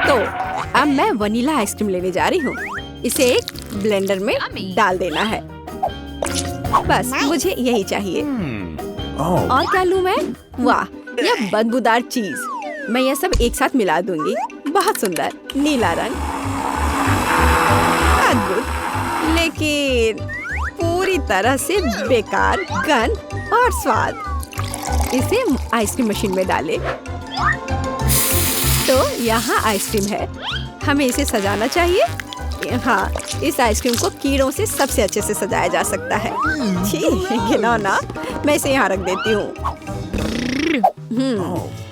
तो अब मैं वनीला आइसक्रीम लेने जा रही हूँ। इसे एक ब्लेंडर में डाल देना है। बस मुझे यही चाहिए। और क्या लूँ मैं? वाह, यह बदबूदार चीज। मैं यह सब एक साथ मिला दूंगी। बहुत सुंदर नीला रंग, अद्भुत, लेकिन पूरी तरह से बेकार गंध और स्वाद। इसे आइसक्रीम मशीन में डालें। तो यहाँ आइसक्रीम है। हमें इसे सजाना चाहिए। हाँ, इस आइसक्रीम को कीड़ों से सबसे अच्छे से सजाया जा सकता है। छी, घिनौना। मैं इसे यहाँ रख देती हूँ।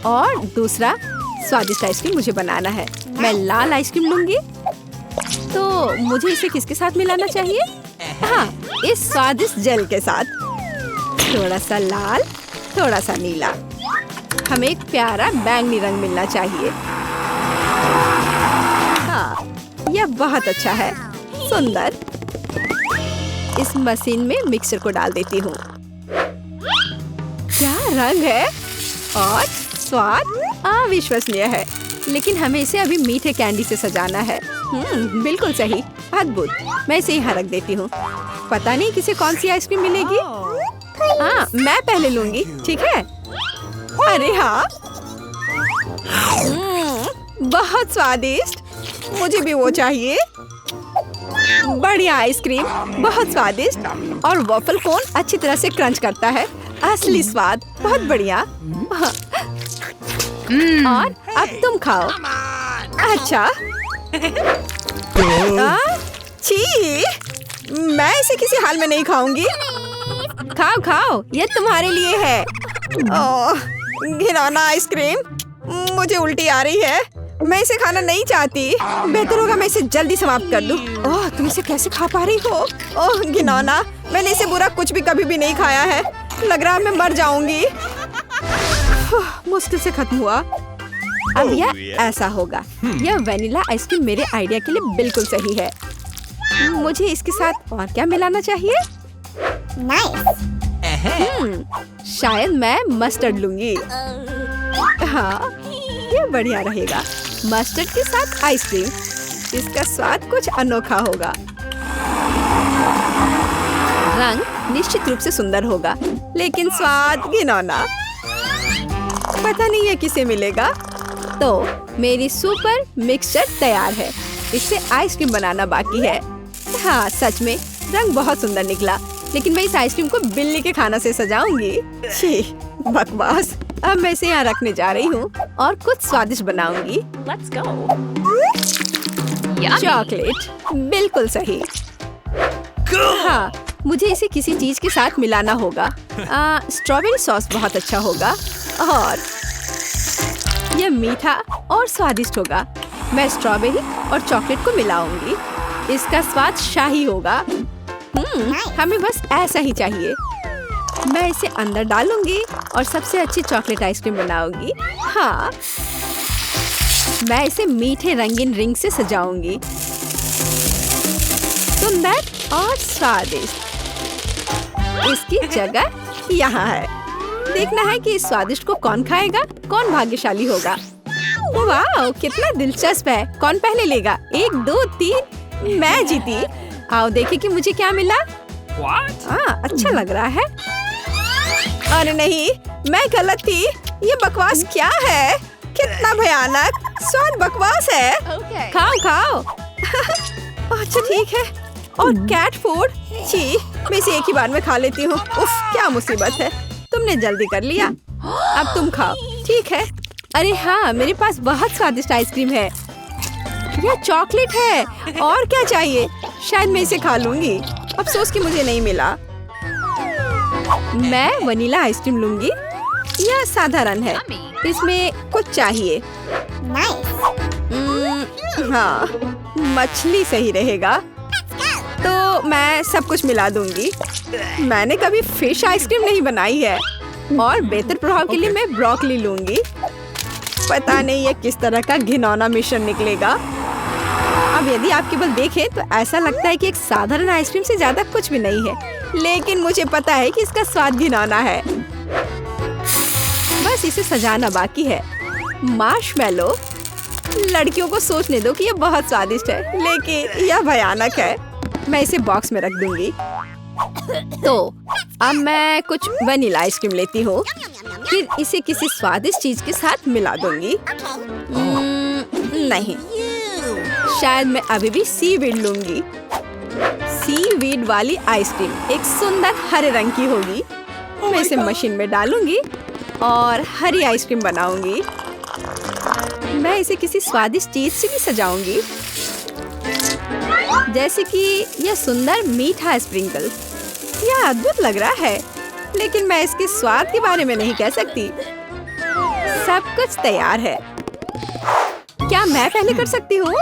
और दूसरा स्वादिष्ट आइसक्रीम मुझे बनाना है। मैं लाल आइसक्रीम लूंगी। तो मुझे इसे किसके साथ मिलाना चाहिए? हाँ, इस स्वादिष्ट जेल के साथ। थोड़ा सा लाल, थोड़ा सा नीला। हमें एक प्यारा बैंगनी रंग मिलना चाहिए। हाँ, यह बहुत अच्छा है। सुंदर। इस मशीन में मिक्सर को डाल देती हूँ। क्या रंग है और स्वाद अविश्वसनीय है। लेकिन हमें इसे अभी मीठे कैंडी से सजाना है। बिल्कुल सही, अद्भुत। मैं इसे यहाँ रख देती हूँ। पता नहीं किसे कौन सी आइसक्रीम मिलेगी। हाँ, मैं पहले लूंगी, ठीक है? अरे हाँ, बहुत स्वादिष्ट। मुझे भी वो चाहिए। बढ़िया आइसक्रीम, बहुत स्वादिष्ट। और वॉफल कोन अच्छी तरह से क्रंच करता है। असली स्वाद, बहुत बढ़िया। और अब तुम खाओ। अच्छा। छी, मैं इसे किसी हाल में नहीं खाऊंगी। खाओ खाओ, ये तुम्हारे लिए है। ओह, घिनौना आइसक्रीम। मुझे उल्टी आ रही है। मैं इसे खाना नहीं चाहती। बेहतर होगा मैं इसे जल्दी समाप्त कर दूं। ओह, तुम इसे कैसे खा पा रही हो? ओह घिनौना, मैंने इसे बुरा कुछ भी कभी भी नहीं खाया है। लग रहा है मैं मर जाऊंगी। मुश्किल से खत्म हुआ। अब यह ऐसा होगा। यह वेनिला आइसक्रीम मेरे आइडिया के लिए बिल्कुल सही है। मुझे इसके साथ और क्या मिलाना चाहिए? शायद मैं मस्टर्ड लूंगी। हाँ, ये बढ़िया रहेगा। मस्टर्ड के साथ आइसक्रीम। इसका स्वाद कुछ अनोखा होगा। रंग निश्चित रूप से सुंदर होगा, लेकिन स्वाद घिनौना। पता नहीं ये किसे मिलेगा। तो मेरी सुपर मिक्सचर तैयार है। इससे आइसक्रीम बनाना बाकी है। हाँ, सच में रंग बहुत सुंदर निकला। लेकिन मैं इस आइसक्रीम को बिल्ली के खाना से सजाऊंगी। छी, बकवास। अब मैं इसे यहाँ रखने जा रही हूँ और कुछ स्वादिष्ट बनाऊंगी। Let's go. चॉकलेट, बिल्कुल सही। हाँ, मुझे इसे किसी चीज के साथ मिलाना होगा। स्ट्रॉबेरी सॉस बहुत अच्छा होगा और यह मीठा और स्वादिष्ट होगा। मैं स्ट्रॉबेरी और चॉकलेट को मिलाऊंगी। इसका स्वाद शाही होगा। हमें बस ऐसा ही चाहिए। मैं इसे अंदर डालूंगी और सबसे अच्छी चॉकलेट आइसक्रीम बनाऊंगी। हाँ, मैं इसे मीठे रंगीन रिंग से सजाऊंगी। सुंदर और स्वादिष्ट। इसकी जगह यहाँ है। देखना है कि इस स्वादिष्ट को कौन खाएगा, कौन भाग्यशाली होगा। वाह, कितना दिलचस्प है। कौन पहले लेगा? 1, 2, 3। मैं जीती। आओ देखें कि मुझे क्या मिला। हाँ, अच्छा लग रहा है। अरे नहीं, मैं गलत थी। ये बकवास क्या है? कितना भयानक। स्वाद बकवास है। खाओ खाओ। अच्छा ठीक है। और कैट फूड। छी, मैं इसे एक ही बार में खा लेती हूँ। उफ, क्या मुसीबत है। तुमने जल्दी कर लिया। अब तुम खाओ, ठीक है? अरे हाँ, मेरे पास बहुत स्वादिष्ट आइसक्रीम है। यह चॉकलेट है। और क्या चाहिए? शायद मैं इसे खा लूंगी। अफसोस कि मुझे नहीं मिला। मैं वनीला आइसक्रीम लूंगी। यह साधारण है। इसमें कुछ चाहिए। हाँ, मछली सही रहेगा। तो मैं सब कुछ मिला दूंगी। मैंने कभी फिश आइसक्रीम नहीं बनाई है। और बेहतर प्रभाव के लिए मैं ब्रोकली लूंगी। पता नहीं ये किस तरह का घिनौना मिश्रण निकलेगा। अब यदि आप केवल देखें तो ऐसा लगता है कि एक साधारण आइसक्रीम से ज्यादा कुछ भी नहीं है। लेकिन मुझे पता है कि इसका स्वाद घिनौना है। बस इसे सजाना बाकी है। मार्शमेलो, लड़कियों को सोचने दो कि ये बहुत स्वादिष्ट है, लेकिन यह भयानक है। मैं इसे बॉक्स में रख दूंगी। तो अब मैं कुछ वनीला आइसक्रीम लेती हूँ, फिर इसे किसी स्वादिष्ट चीज के साथ मिला दूंगी। नहीं, शायद मैं अभी भी सीवीड लूंगी। सीवीड वाली आइसक्रीम एक सुंदर हरे रंग की होगी। मैं इसे मशीन में डालूंगी और हरी आइसक्रीम बनाऊंगी। मैं इसे किसी स्वादिष्ट चीज से भी सजाऊंगी, जैसे कि यह सुंदर मीठा स्प्रिंकल। यह अद्भुत लग रहा है, लेकिन मैं इसके स्वाद के बारे में नहीं कह सकती। सब कुछ तैयार है। क्या मैं पहले कर सकती हूँ?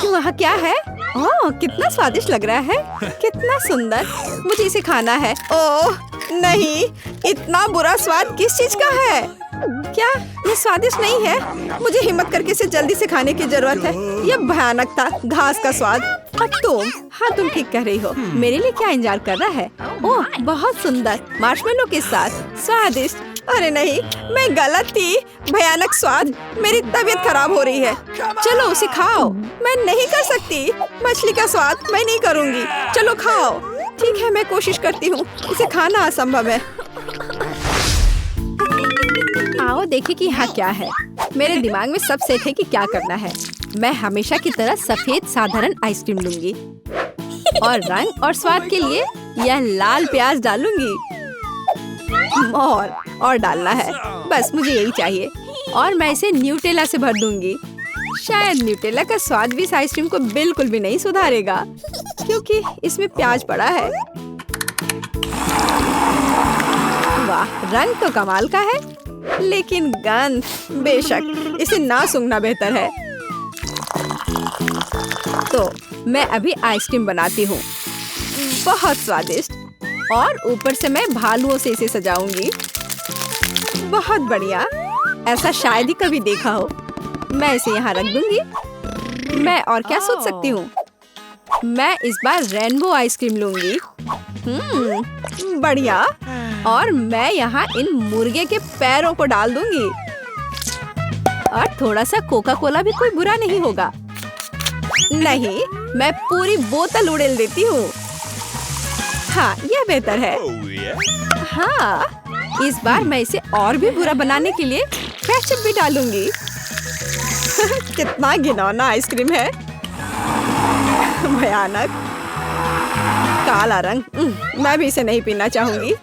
वहाँ क्या है? ओह, कितना स्वादिष्ट लग रहा है। कितना सुंदर। मुझे इसे खाना है। ओह नहीं, इतना बुरा स्वाद किस चीज का है? क्या ये स्वादिष्ट नहीं है? मुझे हिम्मत करके इसे जल्दी से खाने की जरूरत है। यह भयानक था, घास का स्वाद। अब तुम, हाँ तुम ठीक कह रही हो। मेरे लिए क्या इंतजार कर रहा है? ओह बहुत सुंदर, मार्शमेलो के साथ, स्वादिष्ट। अरे नहीं, मैं गलत थी। भयानक स्वाद। मेरी तबीयत खराब हो रही है। चलो उसे खाओ। मैं नहीं कर सकती। मछली का स्वाद मैं नहीं करूँगी। चलो खाओ। ठीक है, मैं कोशिश करती हूँ। इसे खाना असंभव है। आओ देखें कि यहाँ क्या है। मेरे दिमाग में सब सेट है कि क्या करना है। मैं हमेशा की तरह सफेद साधारण आइसक्रीम लूंगी और रंग और स्वाद के लिए यह लाल प्याज डालूंगी। और डालना है, बस मुझे यही चाहिए। और मैं इसे न्यूटेला से भर दूंगी। शायद न्यूटेला का स्वाद भी इस आइसक्रीम को बिल्कुल भी नहीं सुधारेगा, क्योंकि इसमें प्याज पड़ा है। वाह, रंग तो कमाल का है, लेकिन गंध, बेशक इसे ना सूंघना बेहतर है। तो मैं अभी आइसक्रीम बनाती हूँ, बहुत स्वादिष्ट। और ऊपर से मैं भालुओं से इसे सजाऊंगी। बहुत बढ़िया, ऐसा शायद ही कभी देखा हो। मैं इसे यहाँ रख दूंगी। मैं और क्या सोच सकती हूँ? मैं इस बार रेनबो आइसक्रीम लूंगी। बढ़िया। और मैं यहाँ इन मुर्गे के पैरों को डाल दूंगी। और थोड़ा सा कोका कोला भी कोई बुरा नहीं होगा। नहीं, मैं पूरी बोतल उड़ेल देती हूँ। हाँ, यह बेहतर है। हाँ, इस बार मैं इसे और भी बुरा बनाने के लिए केचप भी डालूंगी। कितना घिनौना आइसक्रीम है। भयानक, काला रंग। मैं भी इसे नहीं पीना चाहूंगी।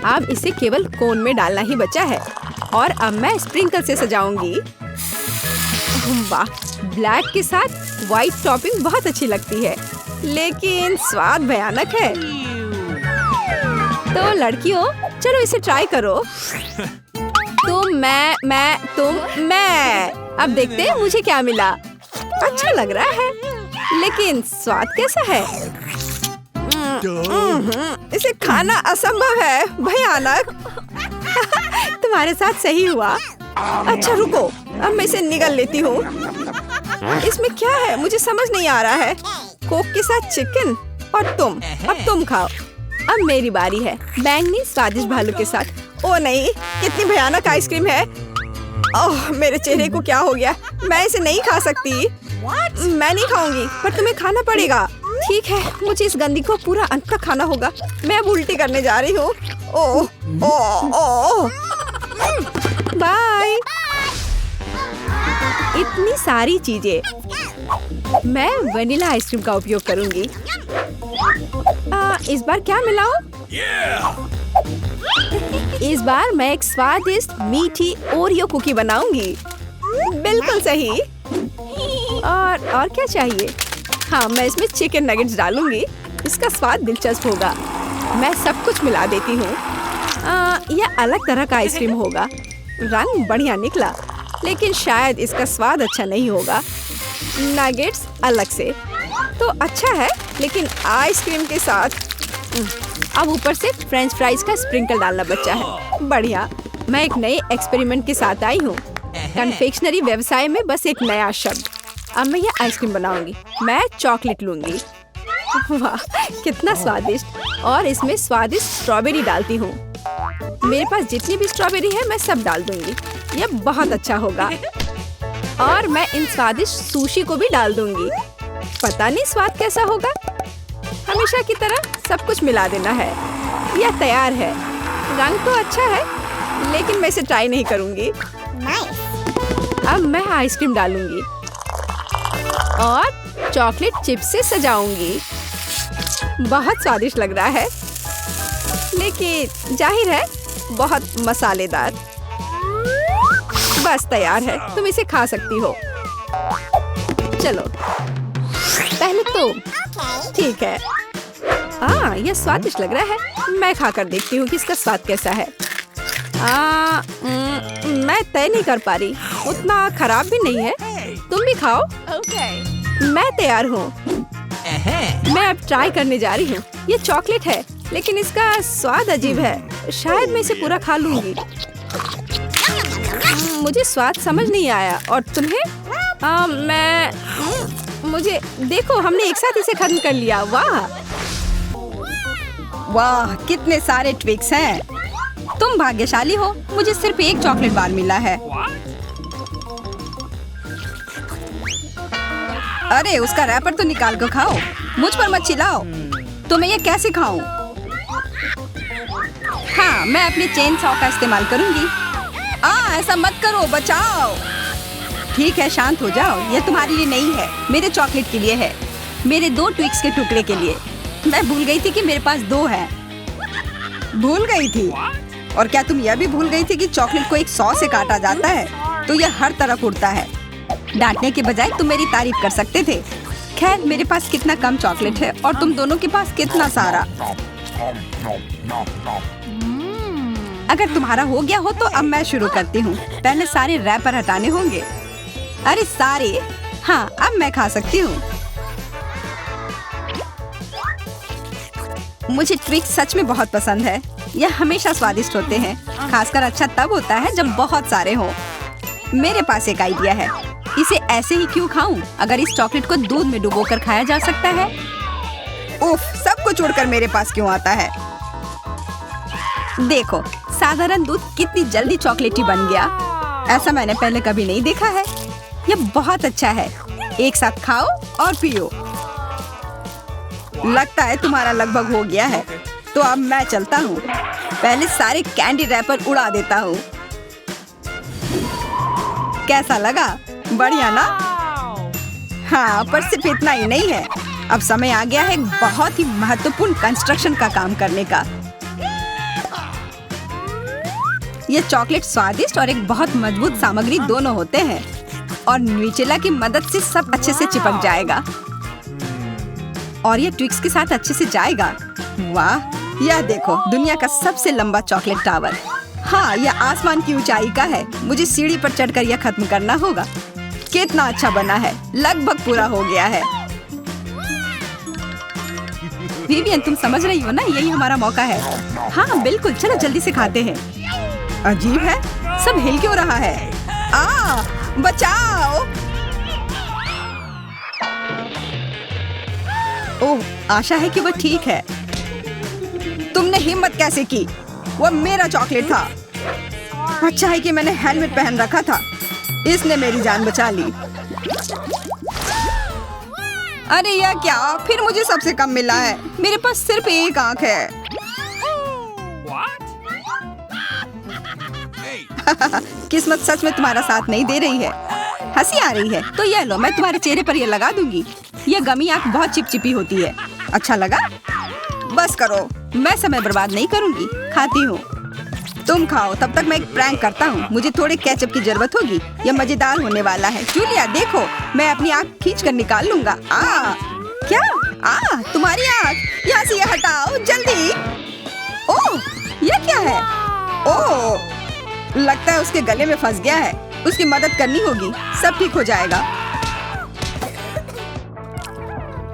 अब इसे केवल कोन में डालना ही बचा है। और अब मैं स्प्रिंकल से सजाऊंगी। वाह, ब्लैक के साथ व्हाइट टॉपिंग बहुत अच्छी लगती है, लेकिन स्वाद भयानक है। तो लड़कियों, चलो इसे ट्राई करो। तुम, मैं। अब देखते हैं मुझे क्या मिला। अच्छा लग रहा है, लेकिन स्वाद कैसा है? इसे खाना असंभव है, भयानक। तुम्हारे साथ सही हुआ। अच्छा रुको, अब मैं इसे निगल लेती हूँ। इसमें क्या है मुझे समझ नहीं आ रहा है। कोक के साथ चिकन। और तुम, अब तुम खाओ। अब मेरी बारी है, बैंगनी स्वादिष्ट भालू के साथ। ओ नहीं, कितनी भयानक आइसक्रीम है। ओह, मेरे चेहरे को क्या हो गया? मैं इसे नहीं खा सकती। मैं नहीं खाऊंगी, पर तुम्हें खाना पड़ेगा। ठीक है, मुझे इस गंदी को पूरा अंत तक खाना होगा। मैं अब उल्टी करने जा रही हूँ। ओह ओह ओह, बाय। इतनी सारी चीजें। मैं वनीला आइसक्रीम का उपयोग करूंगी। इस बार क्या मिलाऊं? इस बार मैं एक स्वादिष्ट मीठी ओरियो कुकी बनाऊंगी। बिल्कुल सही। और क्या चाहिए? हाँ, मैं इसमें चिकन नगेट्स डालूंगी। इसका स्वाद दिलचस्प होगा। मैं सब कुछ मिला देती हूँ। यह अलग तरह का आइसक्रीम होगा। रंग बढ़िया निकला, लेकिन शायद इसका स्वाद अच्छा नहीं होगा। नगेट्स अलग से तो अच्छा है, लेकिन आइसक्रीम के साथ। अब ऊपर से फ्रेंच फ्राइज का स्प्रिंकल डालना बचा है। बढ़िया। मैं एक नए एक्सपेरिमेंट के साथ आई हूँ। कन्फेक्शनरी व्यवसाय में बस एक नया शब्द। अब मैं यह आइसक्रीम बनाऊंगी। मैं चॉकलेट लूंगी। वाह, कितना स्वादिष्ट। और इसमें स्वादिष्ट स्ट्रॉबेरी डालती हूँ। मेरे पास जितनी भी स्ट्रॉबेरी है मैं सब डाल दूंगी। यह बहुत अच्छा होगा। और मैं इन स्वादिष्ट सुशी को भी डाल दूंगी। पता नहीं स्वाद कैसा होगा। हमेशा की तरह सब कुछ मिला देना है। यह तैयार है। रंग तो अच्छा है, लेकिन मैं इसे ट्राई नहीं करूंगी। अब मैं आइसक्रीम डालूंगी और चॉकलेट चिप्स से सजाऊंगी। बहुत स्वादिष्ट लग रहा है, लेकिन जाहिर है बहुत मसालेदार। बस तैयार है, तुम इसे खा सकती हो। चलो पहले तुम। ठीक है। यह स्वादिष्ट लग रहा है। मैं खाकर देखती हूँ कि इसका स्वाद कैसा है। मैं तय नहीं कर पा रही। उतना खराब भी नहीं है। तुम भी खाओ। मैं तैयार हूँ। मैं अब ट्राई करने जा रही हूँ। ये चॉकलेट है, लेकिन इसका स्वाद अजीब है। शायद मैं इसे पूरा खा लूंगी। मुझे स्वाद समझ नहीं आया। और तुम्हें? मुझे देखो, हमने एक साथ इसे खत्म कर लिया। वाह वाह, कितने सारे ट्विक्स हैं। तुम भाग्यशाली हो। मुझे सिर्फ एक चॉकलेट बार मिला है। अरे उसका रैपर तो निकाल कर खाओ। मुझ पर मत चिल्लाओ। तो मैं ये कैसे खाऊं? हाँ, मैं अपने चेन सॉ का इस्तेमाल करूंगी। ऐसा मत करो, बचाओ। ठीक है, शांत हो जाओ। ये तुम्हारे लिए नहीं है, मेरे चॉकलेट के लिए है। मेरे 2 ट्विक्स के टुकड़े के लिए। मैं भूल गई थी कि मेरे पास 2 हैं। भूल गई थी? और क्या तुम यह भी भूल गई थी कि चॉकलेट को एक सॉ से काटा जाता है? तो यह हर तरफ उड़ता है। डांटने के बजाय तुम मेरी तारीफ कर सकते थे। खैर, मेरे पास कितना कम चॉकलेट है और तुम दोनों के पास कितना सारा। अगर तुम्हारा हो गया हो तो अब मैं शुरू करती हूँ। पहले सारे रैपर हटाने होंगे। अरे सारे? हाँ, अब मैं खा सकती हूँ। मुझे ट्विक्स सच में बहुत पसंद है। यह हमेशा स्वादिष्ट होते हैं। खासकर अच्छा तब होता है जब बहुत सारे हों। मेरे पास एक आइडिया है। इसे ऐसे ही क्यों खाऊं? अगर इस चॉकलेट को दूध में डुबोकर खाया जा सकता है। उफ, सब कुछ उड़कर मेरे पास क्यों आता है? देखो, साधारण दूध कितनी जल्दी चॉकलेटी बन गया। ऐसा मैंने पहले कभी नहीं देखा है। यह बहुत अच्छा है। एक साथ खाओ और पियो। लगता है तुम्हारा लगभग हो गया है। तो अब मैं चलता हूँ। पहले सारे कैंडी रैपर उड़ा देता हूँ। कैसा लगा? बढ़िया ना? हाँ, पर सिर्फ इतना ही नहीं है। अब समय आ गया है एक बहुत ही महत्वपूर्ण कंस्ट्रक्शन का काम करने का। ये चॉकलेट स्वादिष्ट और एक बहुत मजबूत सामग्री दोनों होते हैं, और न्यूटेला की मदद से सब अच्छे से चिपक जाएगा और ये ट्विक्स के साथ अच्छे से जाएगा। वाह, यह देखो, दुनिया का सबसे लंबा चॉकलेट टावर। हाँ, यह आसमान की ऊंचाई का है। मुझे सीढ़ी पर चढ़कर यह खत्म करना होगा। कितना अच्छा बना है। लगभग पूरा हो गया है। विवियन, तुम समझ रही हो ना? यही हमारा मौका है। हाँ बिल्कुल, चलो जल्दी से खाते हैं। अजीब है, सब हिल क्यों रहा है? बचाओ! ओह, आशा है कि वो ठीक है। तुमने हिम्मत कैसे की? वो मेरा चॉकलेट था। अच्छा है कि मैंने हेलमेट पहन रखा था। इसने मेरी जान बचा ली। अरे यह क्या? फिर मुझे सबसे कम मिला है। मेरे पास सिर्फ एक आंख है। किस्मत सच में तुम्हारा साथ नहीं दे रही है। हंसी आ रही है तो यह लो, मैं तुम्हारे चेहरे पर यह लगा दूंगी। यह गमी आंख बहुत चिपचिपी होती है। अच्छा लगा? बस करो, मैं समय बर्बाद नहीं करूंगी। खाती हूँ, तुम खाओ। तब तक मैं एक प्रैंक करता हूँ। मुझे थोड़े केचप की जरूरत होगी। यह मजेदार होने वाला है। जूलिया देखो, मैं अपनी आँख खींच कर निकाल लूंगा। क्या? तुम्हारी आँख? यहाँ से यह हटाओ जल्दी। ओह, यह क्या है? ओह, लगता है उसके गले में फंस गया है। उसकी मदद करनी होगी, सब ठीक हो जाएगा।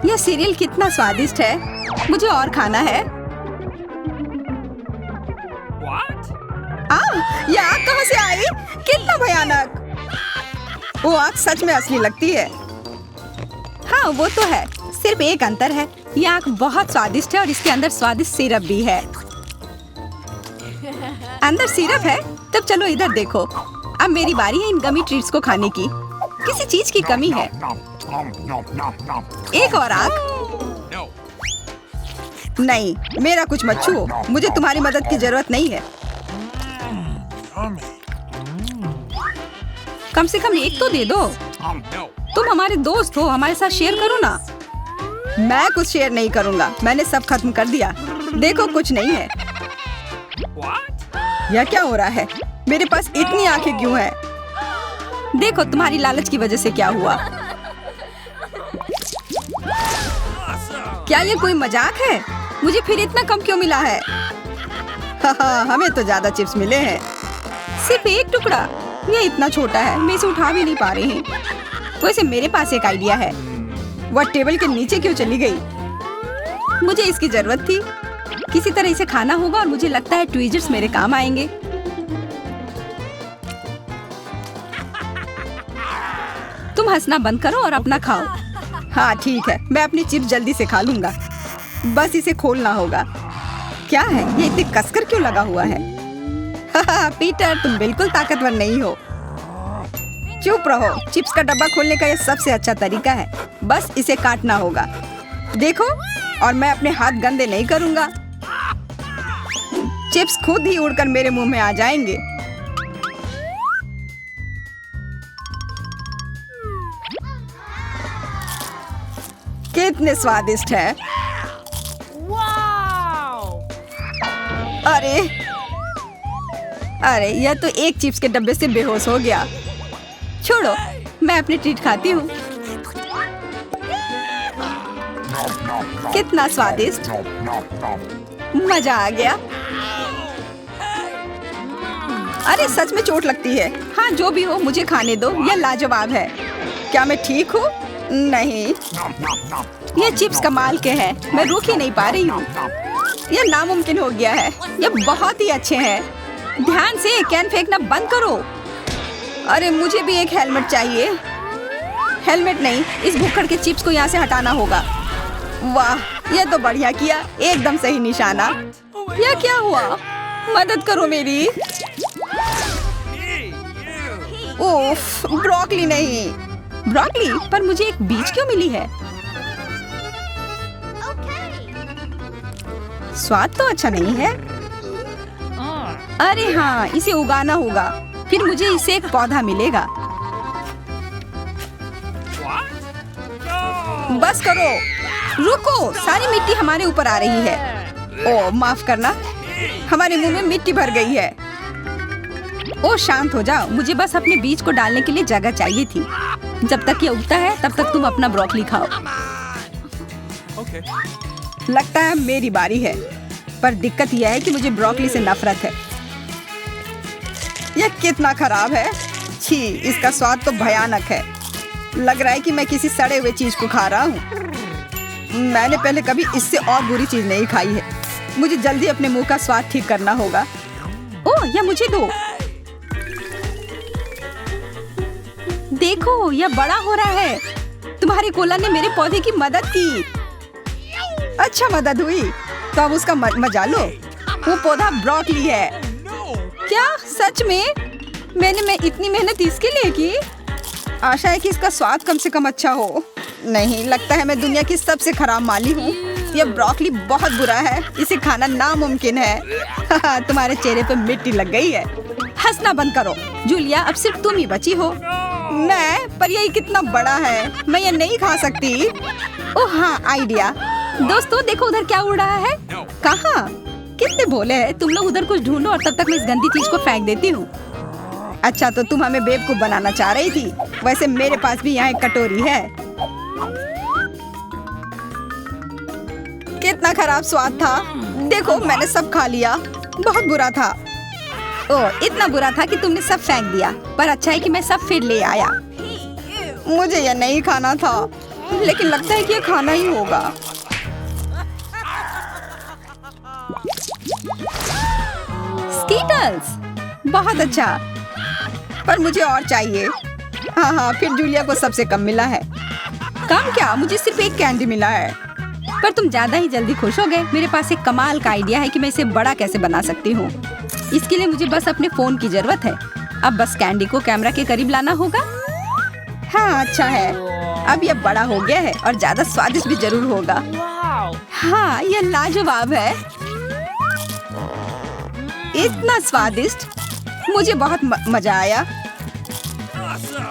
यह सीरियल कितना स्वादिष्ट है। मुझे और खाना है। यह आग कहाँ से आई? कितना भयानक! वो आग सच में असली लगती है। हाँ वो तो है, सिर्फ एक अंतर है। यह आग बहुत स्वादिष्ट है और इसके अंदर स्वादिष्ट सिरप भी है। अंदर सिरप है? तब चलो इधर देखो। अब मेरी बारी है इन गमी ट्रीट्स को खाने की। किसी चीज की कमी है। एक और आंख। नहीं, मेरा कुछ मत छुओ, मुझे तुम्हारी मदद की जरूरत नहीं है। कम से कम एक तो दे दो। तुम हमारे दोस्त हो, हमारे साथ शेयर करो ना। मैं कुछ शेयर नहीं करूंगा, मैंने सब खत्म कर दिया। देखो कुछ नहीं है। यह क्या हो रहा है? मेरे पास इतनी आंखें क्यों है? देखो तुम्हारी लालच की वजह से क्या हुआ। क्या ये कोई मजाक है? मुझे फिर इतना कम क्यों मिला है? हमें तो ज्यादा चिप्स मिले हैं। सिर्फ एक टुकड़ा, ये इतना छोटा है, मैं इसे उठा भी नहीं पा रही हूँ। वैसे मेरे पास एक आइडिया है। वह टेबल के नीचे क्यों चली गई? मुझे इसकी जरूरत थी। किसी तरह इसे खाना होगा और मुझे लगता है ट्वीजर्स मेरे काम आएंगे। तुम हंसना बंद करो और अपना खाओ। हाँ ठीक है, मैं अपनी चिप्स जल्दी से खा लूंगा। बस इसे खोलना होगा। क्या है ये इतनी कसकर क्यों लगा हुआ है? पीटर तुम बिल्कुल ताकतवर नहीं हो। चुप रहो, चिप्स का डब्बा खोलने का यह सबसे अच्छा तरीका है। बस इसे काटना होगा। देखो, और मैं अपने हाथ गंदे नहीं करूंगा। चिप्स खुद ही उड़कर मेरे मुंह में आ जाएंगे। कितने स्वादिष्ट है। अरे अरे, यह तो एक चिप्स के डब्बे से बेहोश हो गया। छोड़ो, मैं अपनी ट्रीट खाती हूँ। कितना स्वादिष्ट, मजा आ गया। अरे सच में चोट लगती है। हाँ जो भी हो, मुझे खाने दो, यह लाजवाब है। क्या मैं ठीक हूँ? नहीं, ये चिप्स कमाल के हैं, मैं रुक ही नहीं पा रही हूँ। यह नामुमकिन हो गया है। यह बहुत ही अच्छे हैं। ध्यान से, कैन फेंकना बंद करो। अरे मुझे भी एक हेलमेट चाहिए। हेलमेट नहीं, इस भुक्कड़ के चिप्स को यहाँ से हटाना होगा। वाह, यह तो बढ़िया किया, एकदम सही निशाना। यह क्या हुआ? मदद करो मेरी। उफ, ब्रोकली नहीं। ब्रोकली? पर मुझे एक बीज क्यों मिली है? स्वाद तो अच्छा नहीं है। अरे हाँ, इसे उगाना होगा, फिर मुझे इससे एक पौधा मिलेगा। बस करो, रुको, सारी मिट्टी हमारे ऊपर आ रही है। ओह माफ करना, हमारे मुंह में मिट्टी भर गई है। ओह शांत हो जाओ, मुझे बस अपने बीज को डालने के लिए जगह चाहिए थी। जब तक ये उगता है तब तक तुम अपना ब्रोकली खाओ। लगता है मेरी बारी है, पर दिक्कत यह है कि मुझे ब्रोकली से नफरत है। यह कितना खराब है। छी, इसका स्वाद तो भयानक है। लग रहा है कि मैं किसी सड़े हुए चीज को खा रहा हूँ। मैंने पहले कभी इससे और बुरी चीज नहीं खाई है। मुझे जल्दी अपने मुंह का स्वाद ठीक करना होगा। ओह, यह मुझे दो। देखो, यह बड़ा हो रहा है। तुम्हारी कोला ने मेरे पौधे की मदद की। अच्छा मदद हुई, तो अब उसका मजा लो। वो पौधा ब्रोकली है। क्या सच में? मैंने इतनी मेहनत इसके लिए की। आशा है कि इसका स्वाद कम से कम अच्छा हो। नहीं, लगता है मैं दुनिया की सबसे खराब माली हूँ। यह ब्रोकली बहुत बुरा है, इसे खाना नामुमकिन है। तुम्हारे चेहरे पे मिट्टी लग गई है। हंसना बंद करो। जूलिया, अब सिर्फ तुम ही बची हो। मैं? पर यही कितना बड़ा है, मैं ये नहीं खा सकती। ओह हाँ, आइडिया। दोस्तों देखो, उधर क्या उड़ रहा है। कहाँ? कितने भोले हैं तुम लोग। उधर कुछ ढूंढो और तब तक मैं इस गंदी चीज को फेंक देती हूँ। अच्छा, तो तुम हमें बेवकूफ बनाना चाह रही थी। वैसे मेरे पास भी यहाँ एक कटोरी है। कितना खराब स्वाद था। देखो, मैंने सब खा लिया। बहुत बुरा था। ओह, इतना बुरा था कि तुमने सब फेंक दिया। पर अच्छा है कि मैं सब फिर ले आया। मुझे यह नहीं खाना था, लेकिन लगता है कि यह खाना ही होगा। स्कीटल्स, बहुत अच्छा, पर मुझे और चाहिए। हाँ हाँ, फिर जूलिया को सबसे कम मिला है। कम क्या, मुझे सिर्फ एक कैंडी मिला है। पर तुम ज्यादा ही जल्दी खुश हो गए। मेरे पास एक कमाल का आइडिया है कि मैं इसे बड़ा कैसे बना सकती हूँ। इसके लिए मुझे बस अपने फोन की जरूरत है। अब बस कैंडी को कैमरा के करीब लाना होगा। हाँ अच्छा है। अब ये बड़ा हो गया है और ज्यादा स्वादिष्ट भी जरूर होगा। हाँ ये लाजवाब है, इतना स्वादिष्ट, मुझे बहुत मजा आया।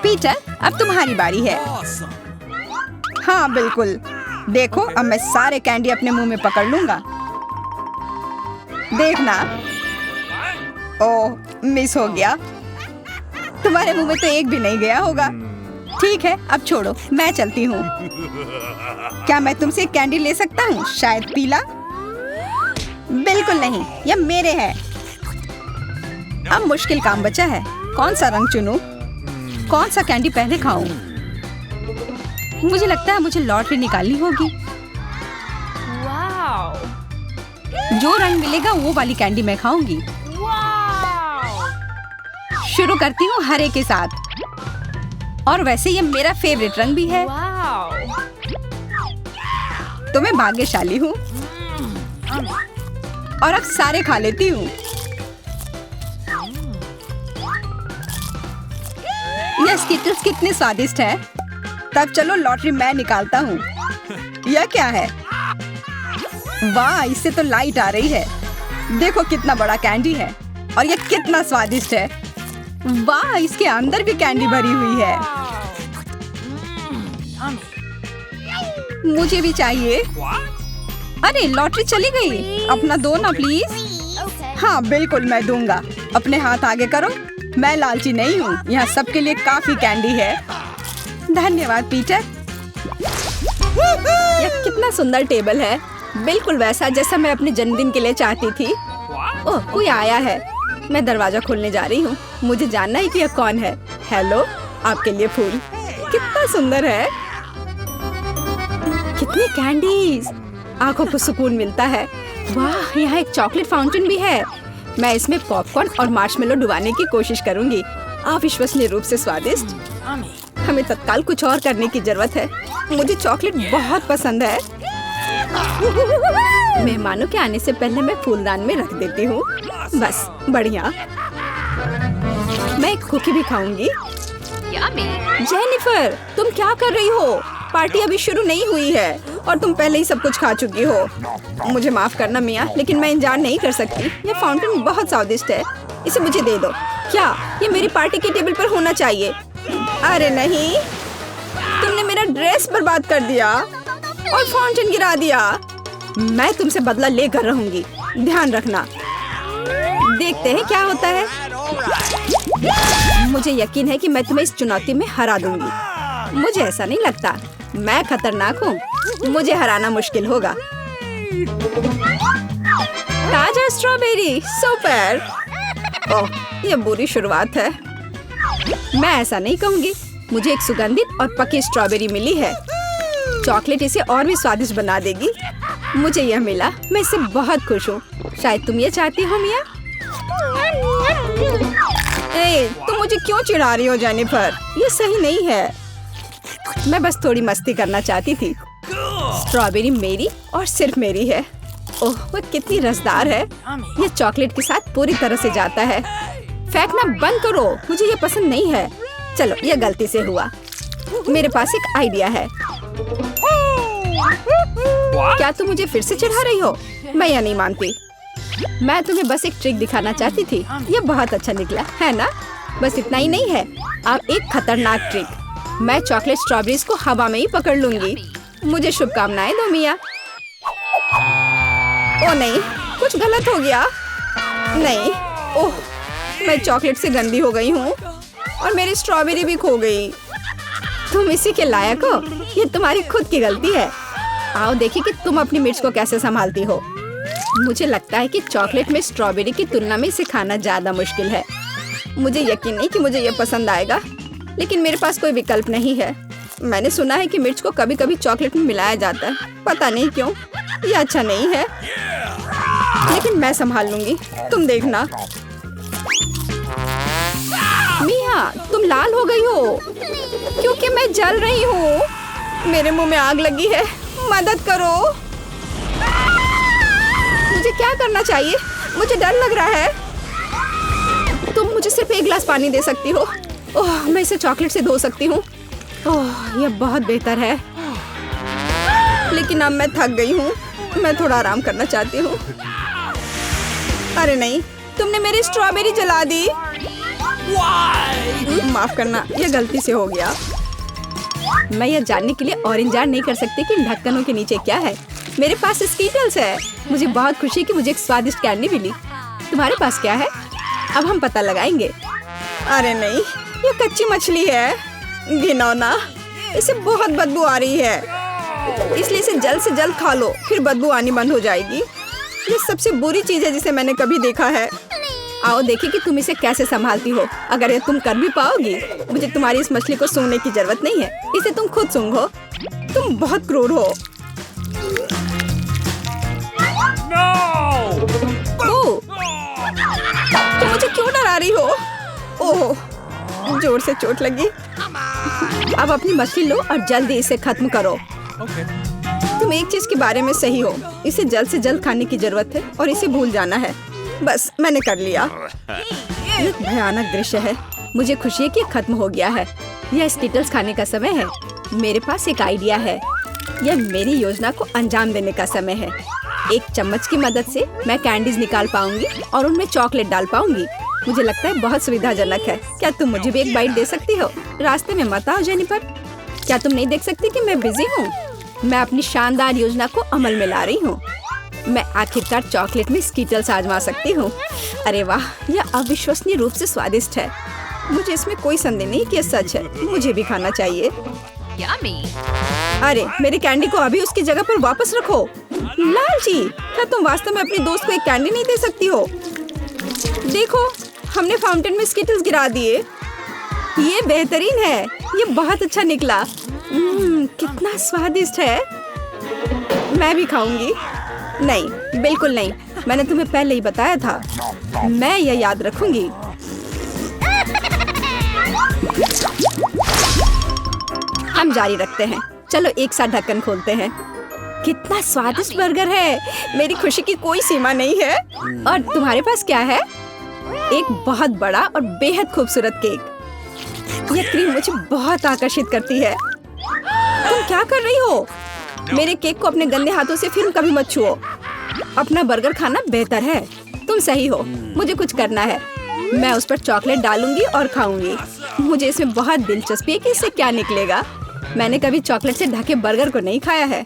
पीटर अब तुम्हारी बारी है। हाँ बिल्कुल, देखो अब मैं सारे कैंडी अपने मुंह में पकड़ लूंगा। देखना। ओह मिस हो गया। तुम्हारे मुंह में तो एक भी नहीं गया होगा। ठीक है अब छोड़ो, मैं चलती हूँ। क्या मैं तुमसे एक कैंडी ले सकता हूँ? शायद पीला। बिल्कुल नहीं, यह मेरे है। अब मुश्किल काम बचा है, कौन सा रंग चुनूं? कौन सा कैंडी पहले खाऊं? मुझे लगता है मुझे लॉटरी निकालनी होगी। जो रंग मिलेगा वो वाली कैंडी मैं खाऊंगी। शुरू करती हूँ हरे के साथ, और वैसे ये मेरा फेवरेट रंग भी है। तो मैं भाग्यशाली हूँ और अब सारे खा लेती हूँ। ये स्किटल्स कितने स्वादिष्ट है। तब चलो लॉटरी मैं निकालता हूँ। यह क्या है? वाह इससे तो लाइट आ रही है। देखो कितना बड़ा कैंडी है और यह कितना स्वादिष्ट है। वाह इसके अंदर भी कैंडी भरी हुई है। मुझे भी चाहिए। अरे लॉटरी चली गई, अपना दो ना प्लीज। हाँ बिल्कुल मैं दूंगा। अपने हाथ आगे करो, मैं लालची नहीं हूँ। यहाँ सबके लिए काफी कैंडी है। धन्यवाद पीटर। यह कितना सुंदर टेबल है, बिल्कुल वैसा जैसा मैं अपने जन्मदिन के लिए चाहती थी। ओह कोई आया है, मैं दरवाजा खोलने जा रही हूँ। मुझे जानना है कि यह कौन है। हेलो, आपके लिए फूल। कितना सुंदर है, कितनी कैंडीज, आंखों को सुकून मिलता है। वाह यहाँ एक चॉकलेट फाउंटेन भी है। मैं इसमें पॉपकॉर्न और मार्शमेलो डुबाने की कोशिश करूंगी। अविश्वसनीय रूप से स्वादिष्ट। हमें तत्काल कुछ और करने की जरूरत है। मुझे चॉकलेट बहुत पसंद है। मेहमानों के आने से पहले मैं फूलदान में रख देती हूँ। बस बढ़िया। मैं एक कुकी भी खाऊंगी। जेनिफर तुम क्या कर रही हो? पार्टी अभी शुरू नहीं हुई है और तुम पहले ही सब कुछ खा चुकी हो। मुझे माफ करना मिया, लेकिन मैं इंतजार नहीं कर सकती। ये फाउंटेन बहुत स्वादिष्ट है, इसे मुझे दे दो। क्या ये मेरी पार्टी के टेबल पर होना चाहिए? अरे नहीं, तुमने मेरा ड्रेस बर्बाद कर दिया और फाउंटेन गिरा दिया। मैं तुमसे बदला लेकर रहूंगी, ध्यान रखना। देखते हैं क्या होता है। मुझे यकीन है कि मैं तुम्हें इस चुनौती में हरा दूंगी। मुझे ऐसा नहीं लगता, मैं खतरनाक हूँ। मुझे हराना मुश्किल होगा। ताजा स्ट्रॉबेरी, सुपर। ओह, ये बुरी शुरुआत है। मैं ऐसा नहीं कहूँगी। मुझे एक सुगंधित और पकी स्ट्रॉबेरी मिली है। चॉकलेट इसे और भी स्वादिष्ट बना देगी। मुझे यह मिला, मैं इससे बहुत खुश हूँ। शायद तुम ये चाहती हो मिया। तुम मुझे क्यों चिढ़ा रही हो जेनिफर? ये सही नहीं है। मैं बस थोड़ी मस्ती करना चाहती थी। स्ट्रॉबेरी मेरी और सिर्फ मेरी है। ओह वो कितनी रसदार है। ये चॉकलेट के साथ पूरी तरह से जाता है। फेंकना बंद करो, मुझे ये पसंद नहीं है। चलो ये गलती से हुआ। मेरे पास एक आइडिया है। क्या तुम मुझे फिर से चिढ़ा रही हो? मैं यह नहीं मानती। मैं तुम्हें बस एक ट्रिक दिखाना चाहती थी। ये बहुत अच्छा निकला है ना? बस इतना ही नहीं है, अब एक खतरनाक ट्रिक। मैं चॉकलेट स्ट्रॉबेरीज को हवा में ही पकड़ लूंगी। मुझे शुभकामनाएं दो मिया। ओ नहीं, कुछ गलत हो गया। नहीं, ओह, मैं चॉकलेट से गंदी हो गई हूँ और मेरी स्ट्रॉबेरी भी खो गई। तुम इसी के लायक हो, ये तुम्हारी खुद की गलती है। आओ देखिए कि तुम अपनी मिर्च को कैसे संभालती हो। मुझे लगता है कि चॉकलेट में स्ट्रॉबेरी की तुलना में इसे खाना ज्यादा मुश्किल है। मुझे यकीन नहीं कि मुझे ये पसंद आएगा, लेकिन मेरे पास कोई विकल्प नहीं है। मैंने सुना है कि मिर्च को कभी कभी चॉकलेट में मिलाया जाता है, पता नहीं क्यों। ये अच्छा नहीं है, लेकिन मैं संभाल लूंगी, तुम देखना। मिया, तुम लाल हो गई हो क्योंकि मैं जल रही हूँ। मेरे मुंह में आग लगी है, मदद करो। मुझे क्या करना चाहिए? मुझे डर लग रहा है। तुम मुझे सिर्फ एक गिलास पानी दे सकती हो। ओह, मैं इसे चॉकलेट से धो सकती हूँ। ओह, यह बहुत बेहतर है। लेकिन अब मैं थक गई हूँ, मैं थोड़ा आराम करना चाहती हूँ। अरे नहीं, तुमने मेरी स्ट्रॉबेरी जला दी। माफ करना, यह गलती से हो गया। मैं यह जानने के लिए और इंतजार नहीं कर सकती कि इन ढक्कनों के नीचे क्या है। मेरे पास स्कीटल्स है। मुझे बहुत खुशी कि मुझे एक स्वादिष्ट कैंडी मिली। तुम्हारे पास क्या है? अब हम पता लगाएंगे। अरे नहीं, ये कच्ची मछली है। घिनौना, इसे बहुत बदबू आ रही है, इसलिए इसे जल्द से जल्द खा लो, फिर बदबू आनी बंद हो जाएगी। ये सबसे बुरी चीज है जिसे मैंने कभी देखा है। आओ देखिए कि तुम इसे कैसे संभालती हो। अगर ये तुम कर भी पाओगी, मुझे तुम्हारी इस मछली को सूंघने की जरूरत नहीं है। इसे तुम खुद सूंघो। तुम बहुत क्रूर हो। ओह, तुम मुझे क्यों डरा रही हो? ओह, जोर से चोट लगी। अब अपनी मछली लो और जल्दी इसे खत्म करो। तुम एक चीज के बारे में सही हो, इसे जल्द से जल्द खाने की जरूरत है और इसे भूल जाना है। बस मैंने कर लिया। ये भयानक दृश्य है। मुझे खुशी है कि खत्म हो गया है। यह स्कीटल्स खाने का समय है। मेरे पास एक आइडिया है। यह मेरी योजना को अंजाम देने का समय है। एक चम्मच की मदद से मैं कैंडीज निकाल पाऊंगी और उनमें चॉकलेट डाल पाऊंगी। मुझे लगता है बहुत सुविधाजनक है। क्या तुम मुझे भी एक बाइट दे सकती हो? रास्ते में मत आओ जेनिफर। क्या तुम नहीं देख सकती कि मैं बिजी हूँ? मैं अपनी शानदार योजना को अमल में ला रही हूँ। मैं आखिरकार चॉकलेट में स्कीटल्स आजमा सकती हूँ। अरे वाह, यह अविश्वसनीय रूप से स्वादिष्ट है। मुझे इसमें कोई संदेह नहीं कि यह सच है। मुझे भी खाना चाहिए। अरे मेरी कैंडी को अभी उसकी जगह पर वापस रखो। लालची, क्या तुम वास्तव में अपनी दोस्त को एक कैंडी नहीं दे सकती हो? देखो, हमने फाउंटेन में स्कीटल्स गिरा दिए। ये बेहतरीन है। ये बहुत अच्छा निकला। कितना स्वादिष्ट है। मैं भी खाऊंगी। नहीं, बिल्कुल नहीं। मैंने तुम्हें पहले ही बताया था। मैं यह याद रखूंगी। हम जारी रखते हैं। चलो एक साथ ढक्कन खोलते हैं। कितना स्वादिष्ट बर्गर है। मेरी खुशी की कोई सीमा नहीं है। और तुम्हारे पास क्या है? एक बहुत बड़ा और बेहद खूबसूरत केक। यह क्रीम मुझे बहुत आकर्षित करती है। तुम क्या कर रही हो? मेरे केक को अपने गंदे हाथों से फिर कभी मत छुओ। अपना बर्गर खाना बेहतर है। तुम सही हो। मुझे कुछ करना है। मैं उस पर चॉकलेट डालूंगी और खाऊंगी। मुझे इसमें बहुत दिलचस्पी है कि इससे क्या निकलेगा। मैंने कभी चॉकलेट से ढके बर्गर को नहीं खाया है।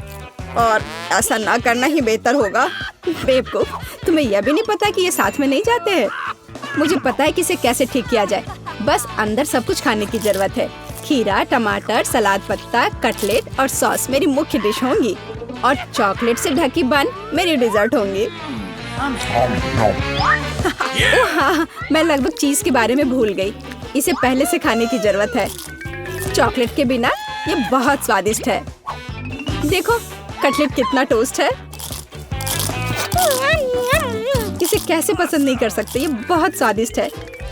और ऐसा ना करना ही बेहतर होगा। बेवकूफ, तुम्हें यह भी नहीं पता कि ये साथ में नहीं जाते हैं। मुझे पता है कि इसे कैसे ठीक किया जाए। बस अंदर सब कुछ खाने की जरूरत है। खीरा, टमाटर, सलाद पत्ता, कटलेट और सॉस मेरी मुख्य डिश होंगी और चॉकलेट से ढकी बन मेरी डिजर्ट होंगी। हाँ, मैं लगभग चीज के बारे में भूल गई। इसे पहले से खाने की जरूरत है। चॉकलेट के बिना ये बहुत स्वादिष्ट है। देखो, कटलेट कितना टोस्ट है। इसे कैसे पसंद नहीं कर सकते। ये बहुत स्वादिष्ट है।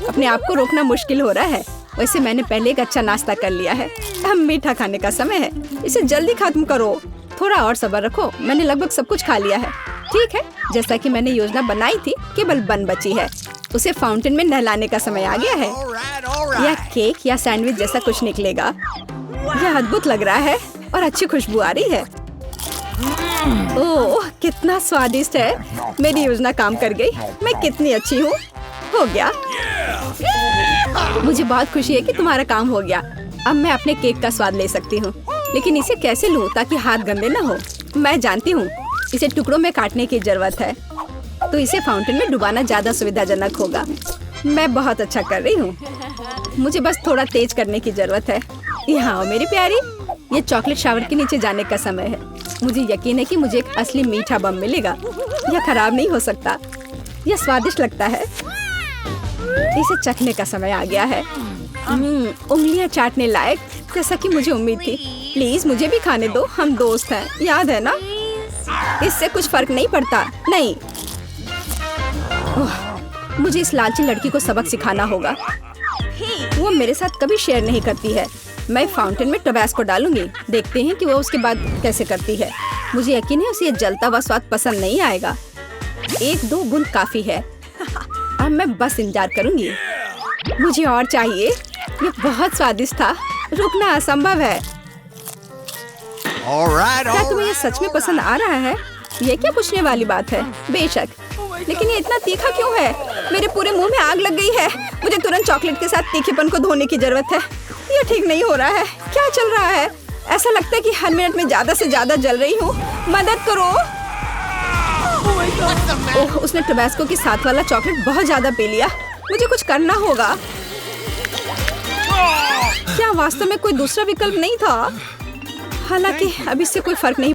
अपने आप को रोकना मुश्किल हो रहा है। वैसे मैंने पहले एक अच्छा नाश्ता कर लिया है। अब मीठा खाने का समय है। इसे जल्दी खत्म करो। थोड़ा और सब्र रखो। मैंने लगभग सब कुछ खा लिया है। ठीक है, जैसा कि मैंने योजना बनाई थी, केवल बन बची है। उसे फाउंटेन में नहलाने का समय आ गया है। यह केक या सैंडविच जैसा कुछ निकलेगा। यह अद्भुत लग रहा है और अच्छी खुशबू आ रही है। ओह, कितना स्वादिष्ट है। मेरी योजना काम कर गई। मैं कितनी अच्छी हूँ। हो गया। मुझे बहुत खुशी है कि तुम्हारा काम हो गया। अब मैं अपने केक का स्वाद ले सकती हूँ। लेकिन इसे कैसे लूँ ताकि हाथ गंदे न हो? मैं जानती हूँ, इसे टुकड़ों में काटने की जरूरत है। तो इसे फाउंटेन में डुबाना ज्यादा सुविधाजनक होगा। मैं बहुत अच्छा कर रही हूँ। मुझे बस थोड़ा तेज करने की जरूरत है। यहाँ आओ मेरी प्यारी। ये चॉकलेट शावर के नीचे जाने का समय है। मुझे यकीन है कि मुझे एक असली मीठा बम मिलेगा। यह खराब नहीं हो सकता। यह स्वादिष्ट लगता है। इसे चखने का समय आ गया है। उंगलियां चाटने लायक, जैसा कि मुझे उम्मीद थी। प्लीज मुझे भी खाने दो। हम दोस्त हैं, याद है ना? इससे कुछ फर्क नहीं पड़ता। नहीं, मुझे इस लालची लड़की को सबक सिखाना होगा। वो मेरे साथ कभी शेयर नहीं करती है। मैं फाउंटेन में टबैस्को डालूंगी। देखते हैं कि वो उसके बाद कैसे करती है। मुझे यकीन है उसे जलता हुआ स्वाद पसंद नहीं आएगा। 1-2 बूंद काफी है। अब मैं बस इंतजार करूंगी। मुझे और चाहिए। ये बहुत स्वादिष्ट था। रुकना असंभव है। क्या तुम्हें ये सच में पसंद आ रहा है? ये क्या पूछने वाली बात है? बेशक, लेकिन ये इतना तीखा क्यों है? मेरे पूरे मुंह में आग लग गई है। मुझे तुरंत चॉकलेट के साथ तीखेपन को धोने की जरूरत है। ये ठीक नहीं हो रहा है। क्या चल रहा है? ऐसा लगता है कि हर मिनट में ज्यादा से ज्यादा जल रही हूँ। मदद करो। ओह, उसने टोबैस्को के साथ वाला चॉकलेट बहुत ज्यादा पी लिया। मुझे कुछ करना होगा। क्या वास्तव में कोई दूसरा विकल्प नहीं था? हालांकि अब इससे कोई फर्क नहीं